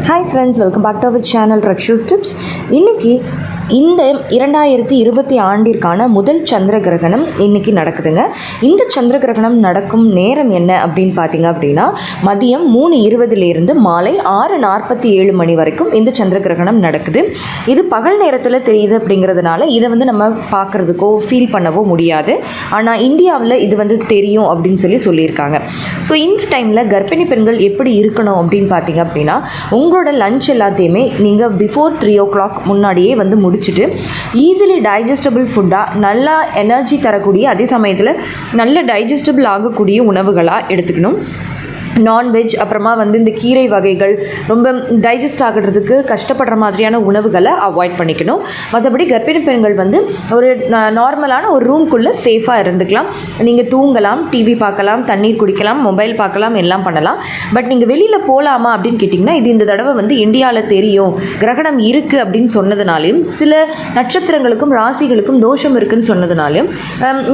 Hi friends, welcome back to our channel Rakshu's Tips. இன்னைக்கு இந்த 2020 ஆண்டிற்கான முதல் சந்திர கிரகணம் இன்னைக்கு நடக்குதுங்க. இந்த சந்திர கிரகணம் நடக்கும் நேரம் என்ன அப்படின்னு பார்த்தீங்க அப்படின்னா மதியம் 3:20 மாலை 6:47 மணி வரைக்கும் இந்த சந்திர கிரகணம் நடக்குது. இது பகல் நேரத்தில் தெரியுது அப்படிங்கிறதுனால இதை நம்ம பார்க்குறதுக்கோ ஃபீல் பண்ணவோ முடியாது. ஆனால் இந்தியாவில் இது தெரியும் அப்படின்னு சொல்லியிருக்காங்க. ஸோ இந்த டைமில் கர்ப்பிணி பெண்கள் எப்படி இருக்கணும் அப்படின்னு பார்த்தீங்க அப்படின்னா உங்களோட லஞ்ச் எல்லாத்தையுமே நீங்கள் பிஃபோர் 3 o'clock முன்னாடியே முடிச்சுட்டு ஈஸிலி டைஜஸ்டபிள் ஃபுட்டாக நல்லா எனர்ஜி தரக்கூடிய அதே சமயத்தில் நல்ல டைஜஸ்டபிள் ஆகக்கூடிய உணவுகளாக எடுத்துக்கணும். நான்வெஜ் அப்புறமா இந்த கீரை வகைகள் ரொம்ப டைஜஸ்ட் ஆகிறதுக்கு கஷ்டப்படுற மாதிரியான உணவுகளை அவாய்ட் பண்ணிக்கணும். மற்றபடி கர்ப்பிணி பெண்கள் ஒரு நார்மலான ஒரு ரூம்குள்ளே சேஃபாக இருந்துக்கலாம். நீங்கள் தூங்கலாம், டிவி பார்க்கலாம், தண்ணீர் குடிக்கலாம், மொபைல் பார்க்கலாம், எல்லாம் பண்ணலாம். பட் நீங்கள் வெளியில் போகலாமா அப்படின்னு கேட்டிங்கன்னா இது இந்த தடவை இந்தியாவில் தெரியும் கிரகணம் இருக்குது அப்படின்னு சொன்னதுனாலையும் சில நட்சத்திரங்களுக்கும் ராசிகளுக்கும் தோஷம் இருக்குதுன்னு சொன்னதுனாலையும்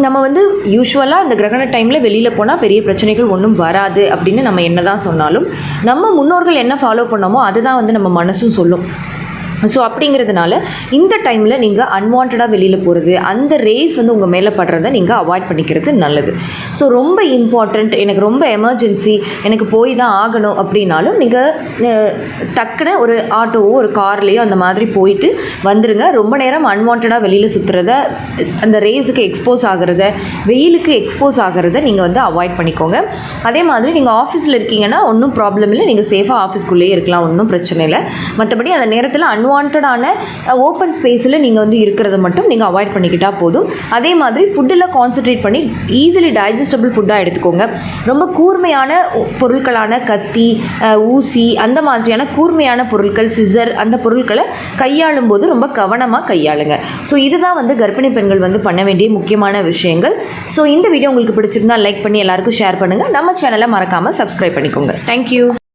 நம்ம யூஸ்வலாக அந்த கிரகண டைமில் வெளியில் போனால் பெரிய பிரச்சனைகள் ஒன்றும் வராது அப்படின்னு நம்ம என்னதான் சொன்னாலும் நம்ம முன்னோர்கள் என்ன ஃபாலோ பண்ணோமோ அதுதான் நம்ம மனசும் சொல்லும். ஸோ அப்படிங்கிறதுனால இந்த டைமில் நீங்கள் அன்வான்டாக வெளியில் போகிறது அந்த ரேஸ் உங்கள் மேலே படுறதை நீங்கள் அவாய்ட் பண்ணிக்கிறது நல்லது. ஸோ ரொம்ப இம்பார்ட்டண்ட், எனக்கு ரொம்ப எமர்ஜென்சி, எனக்கு போய் தான் ஆகணும் அப்படின்னாலும் நீங்கள் டக்குன்னு ஒரு ஆட்டோவோ ஒரு கார்லேயோ அந்த மாதிரி போயிட்டு வந்துடுங்க. ரொம்ப நேரம் அன்வான்டாக வெளியில் சுற்றுறத, அந்த ரேஸுக்கு எக்ஸ்போஸ் ஆகிறத, வெயிலுக்கு எக்ஸ்போஸ் ஆகிறத நீங்கள் அவாய்ட் பண்ணிக்கோங்க. அதே மாதிரி நீங்கள் ஆஃபீஸில் இருக்கீங்கன்னா ஒன்றும் ப்ராப்ளம் இல்லை, நீங்கள் சேஃபாக ஆஃபீஸ்க்குள்ளேயே இருக்கலாம், ஒன்றும் பிரச்சனை இல்லை. மற்றபடி அந்த நேரத்தில் அன்வான்டான ஓப்பன் ஸ்பேஸில் நீங்கள் இருக்கிறத மட்டும் நீங்கள் அவாய்ட் பண்ணிக்கிட்டால் போதும். அதே மாதிரி ஃபுட்டில் கான்சன்ட்ரேட் பண்ணி ஈஸிலி டைஜஸ்டபிள் ஃபுட்டாக எடுத்துக்கோங்க. ரொம்ப கூர்மையான பொருட்களான கத்தி, ஊசி, அந்த மாதிரியான கூர்மையான பொருட்கள், சிசர், அந்த பொருட்களை கையாளும் போது ரொம்ப கவனமாக கையாளுங்க. ஸோ இதுதான் கர்ப்பிணி பெண்கள் பண்ண வேண்டிய முக்கியமான விஷயங்கள். ஸோ இந்த வீடியோ உங்களுக்கு பிடிச்சிருந்தால் லைக் பண்ணி எல்லாருக்கும் ஷேர் பண்ணுங்கள். நம்ம சேனலை மறக்காமல் சப்ஸ்கிரைப் பண்ணிக்கோங்க. தேங்க்யூ.